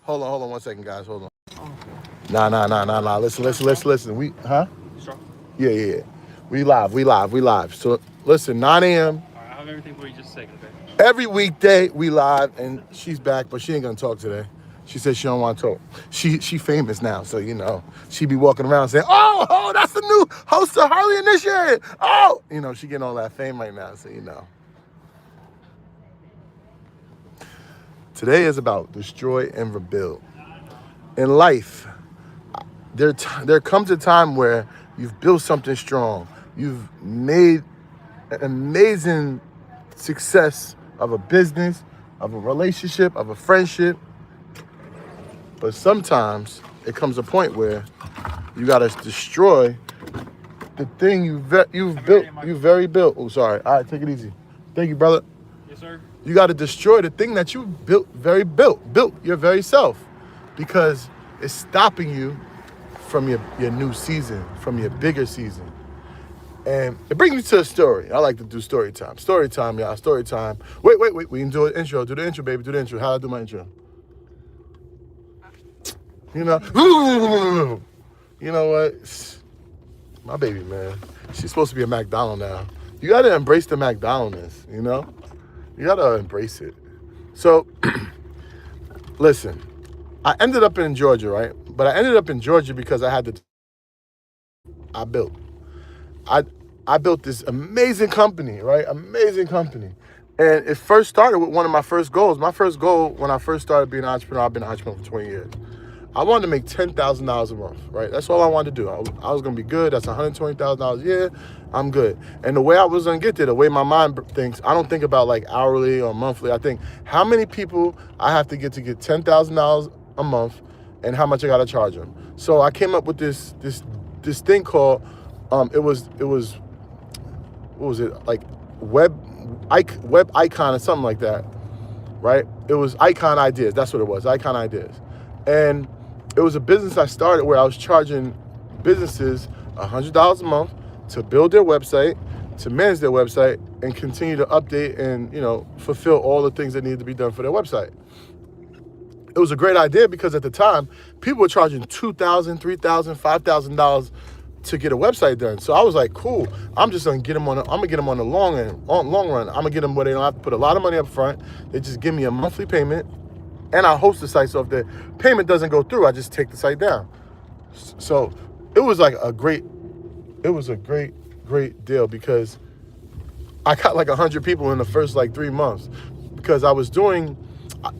Hold on 1 second, guys. Hold on. Nah. Listen. Huh? Sure. Yeah. We live. So listen, 9 a.m. All right, I have everything for you just a second, okay? every weekday we live, and she's back, but she ain't gonna talk today. She said she don't want to talk. She famous now, so she be walking around saying, "Oh, that's the new host of Harley Initiated." Oh, she getting all that fame right now, so Today is about destroy and rebuild. In life, there comes a time where you've built something strong. You've made an amazing success of a business, of a relationship, of a friendship. But sometimes it comes a point where you gotta destroy the thing you've built. You very built. Oh, sorry. All right, take it easy. Thank you, brother. Yes, sir. You got to destroy the thing that you built your very self, because it's stopping you from your new season, from your bigger season. And it brings me to a story. I like to do story time. Story time, y'all. Story time. Wait. We can do an intro. Do the intro, baby. Do the intro. How do I do my intro? You know what? My baby, man. She's supposed to be a McDonald now. You got to embrace the McDonaldness, You got to embrace it. So, listen, I ended up in Georgia, right? But I ended up in Georgia because I built this amazing company, right? Amazing company. And it first started with one of my first goals. My first goal when I first started being an entrepreneur, I've been an entrepreneur for 20 years. I wanted to make $10,000 a month, right? That's all I wanted to do. I was going to be good. That's $120,000 a year. I'm good. And the way I was going to get there, the way my mind thinks, I don't think about like hourly or monthly. I think how many people I have to get $10,000 a month and how much I got to charge them. So I came up with this thing called, it was what was it, like web icon or something like that, right? It was Icon Ideas. That's what it was, Icon Ideas. And it was a business I started where I was charging businesses $100 a month to build their website, to manage their website, and continue to update and, fulfill all the things that needed to be done for their website. It was a great idea because at the time, people were charging $2,000, $3,000, $5,000 to get a website done. So I was like, cool. I'm gonna get them on the long run. I'm gonna get them where they don't have to put a lot of money up front. They just give me a monthly payment, and I host the site. So if the payment doesn't go through, I just take the site down. So it was like a great deal because I got like 100 people in the first like 3 months because I was doing.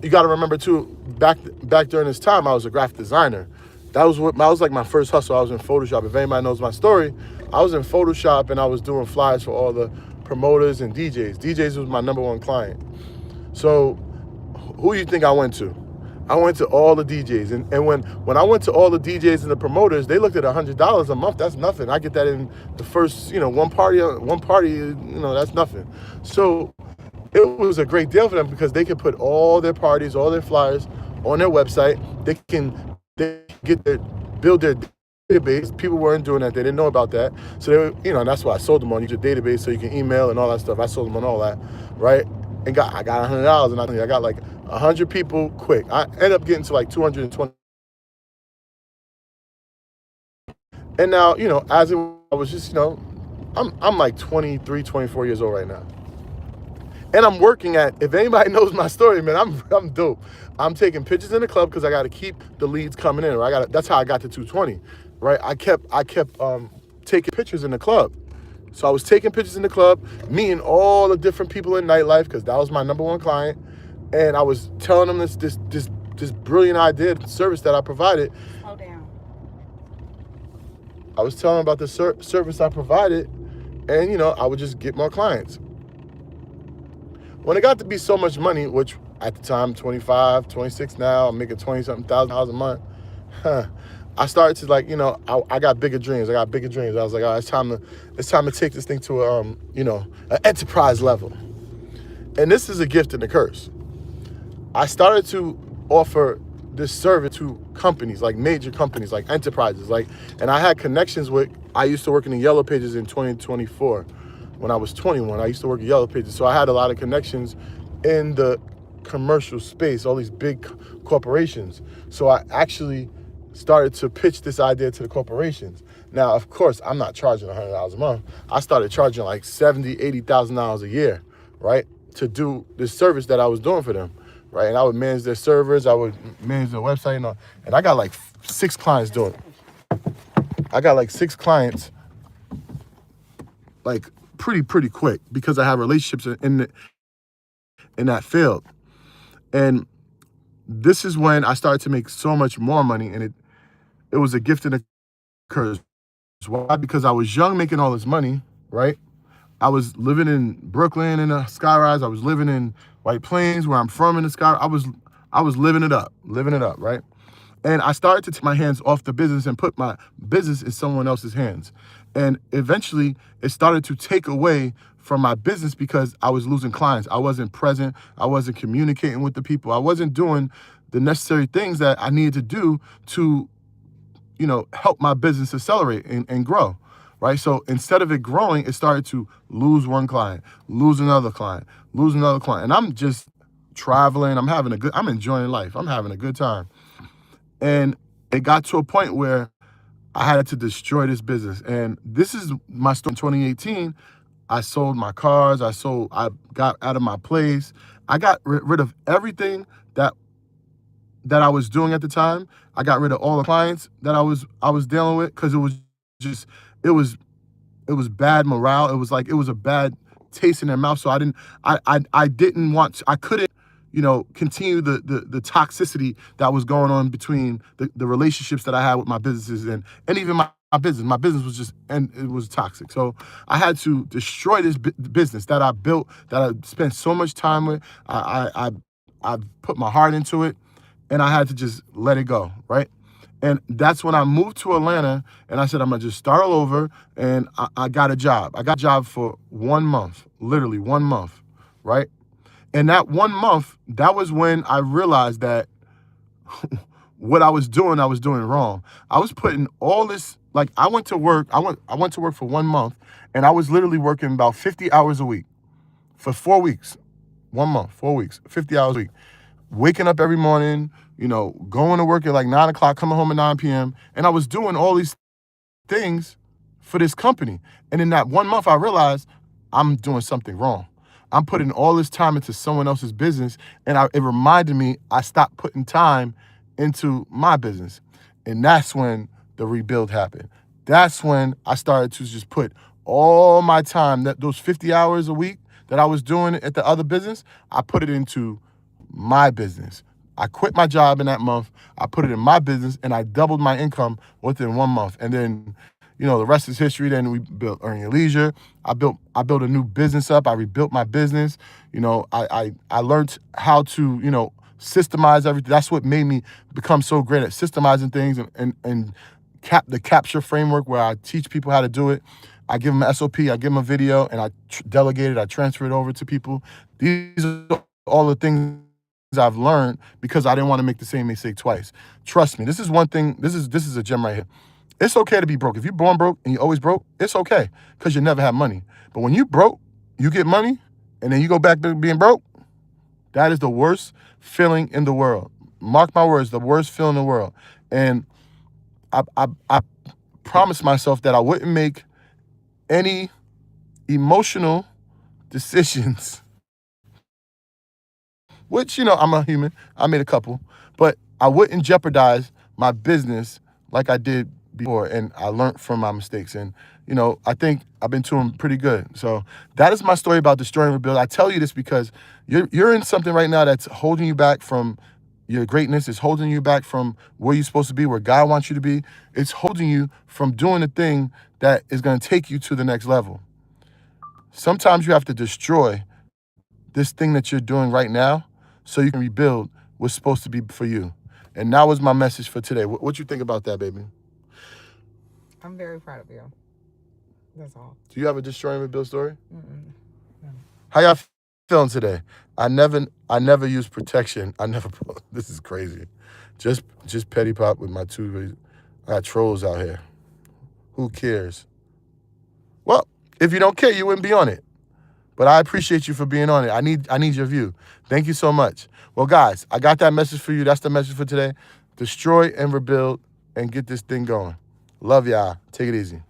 You got to remember too, back during this time, I was a graphic designer. That was like my first hustle. I was in Photoshop. If anybody knows my story, I was in Photoshop and I was doing flyers for all the promoters and DJs. DJs was my number one client. So who you think I went to? I went to all the DJs. And when I went to all the DJs and the promoters, they looked at $100 a month. That's nothing. I get that in the first, one party, that's nothing. So it was a great deal for them because they could put all their parties, all their flyers on their website. They build their database. People weren't doing that. They didn't know about that. So they were, and that's why I sold them on your database so you can email and all that stuff. I sold them on all that, right? And I got $100 and I got like 100 people quick. I ended up getting to like 220. And now, as I was just, I'm like 23, 24 years old right now. And I'm working if anybody knows my story, man, I'm dope. I'm taking pictures in the club because I got to keep the leads coming in. Right? That's how I got to 220, right? I kept taking pictures in the club. So I was taking pictures in the club, meeting all the different people in nightlife because that was my number one client. And I was telling them this brilliant idea, service that I provided. Slow down. I was telling them about the service I provided, and, I would just get more clients. When it got to be so much money, which at the time, 25, 26 now, I'm making 20-something thousand dollars a month. I started to I got bigger dreams. I was like, all right, it's time to take this thing to an enterprise level. And this is a gift and a curse. I started to offer this service to companies, like major companies, like enterprises, and I had connections with. I used to work in the Yellow Pages in 2024. When I was 21, I used to work at Yellow Pages, so I had a lot of connections in the commercial space, all these big corporations. So I actually started to pitch this idea to the corporations. Now, of course, I'm not charging $100 a month. I started charging like $70,000, $80,000 a year, right, to do this service that I was doing for them, right? And I would manage their servers, I would manage their website, and all. And I got like 6 clients doing it. I got like 6 clients, like pretty quick, because I have relationships in that field. And this is when I started to make so much more money, and it was a gift and a curse. Why? Because I was young, making all this money, right? I was living in Brooklyn in a skyrise. I was living in White Plains, where I'm from, in the sky. I was living it up, right? And I started to take my hands off the business and put my business in someone else's hands. And eventually, it started to take away from my business because I was losing clients. I wasn't present. I wasn't communicating with the people. I wasn't doing the necessary things that I needed to do to, help my business accelerate and grow, right? So instead of it growing, it started to lose one client, lose another client. And I'm just traveling. I'm enjoying life. I'm having a good time. And it got to a point where I had to destroy this business. And this is my story. In 2018, I sold my cars. I got out of my place. I got rid of everything that I was doing at the time. I got rid of all the clients that I was dealing with, because it was bad morale. It was a bad taste in their mouth. So I couldn't, continue the toxicity that was going on between the relationships that I had with my businesses and even my business. My business was it was toxic. So I had to destroy this business that I built, that I spent so much time with. I put my heart into it, and I had to just let it go, right? And that's when I moved to Atlanta, and I said, I'm gonna just start all over. And I got a job. I got a job for 1 month, literally 1 month, right? And that 1 month, that was when I realized that what I was doing wrong. I was putting all this, like, I went to work for 1 month, and I was literally working about 50 hours a week for 4 weeks. 1 month, 4 weeks, 50 hours a week. Waking up every morning, going to work at like 9 o'clock, coming home at 9 p.m. And I was doing all these things for this company. And in that 1 month, I realized I'm doing something wrong. I'm putting all this time into someone else's business. And it reminded me, I stopped putting time into my business. And that's when the rebuild happened. That's when I started to just put all my time, those 50 hours a week that I was doing at the other business, I put it into my business. I quit my job in that month. I put it in my business, and I doubled my income within 1 month. And then, the rest is history. Then we built Earn Your Leisure. I built a new business up. I rebuilt my business. I learned how to, systemize everything. That's what made me become so great at systemizing things and the capture framework, where I teach people how to do it. I give them an SOP, I give them a video, and I delegate it. I transfer it over to people. These are all the things I've learned because I didn't want to make the same mistake twice. Trust me, this is one thing. This is a gem right here. It's okay to be broke. If you're born broke and you're always broke, it's okay, because you never have money. But when you broke, you get money, and then you go back to being broke, that is the worst feeling in the world. Mark my words, the worst feeling in the world. And I promised myself that I wouldn't make any emotional decisions, which, I'm a human. I made a couple, but I wouldn't jeopardize my business like I did before. And I learned from my mistakes. And, I think I've been doing pretty good. So that is my story about destroying and rebuild. I tell you this because you're in something right now that's holding you back from your greatness. It's holding you back from where you're supposed to be, where God wants you to be. It's holding you from doing the thing that is going to take you to the next level. Sometimes you have to destroy this thing that you're doing right now so you can rebuild what's supposed to be for you. And that was my message for today. What you think about that, baby? I'm very proud of you. That's all. Do you have a destroy and rebuild story? Mm-mm. No. How y'all feeling today? I never use protection. This is crazy. Just petty pop with my two. I got trolls out here. Who cares? Well, if you don't care, you wouldn't be on it. But I appreciate you for being on it. I need your view. Thank you so much. Well, guys, I got that message for you. That's the message for today. Destroy and rebuild and get this thing going. Love y'all. Take it easy.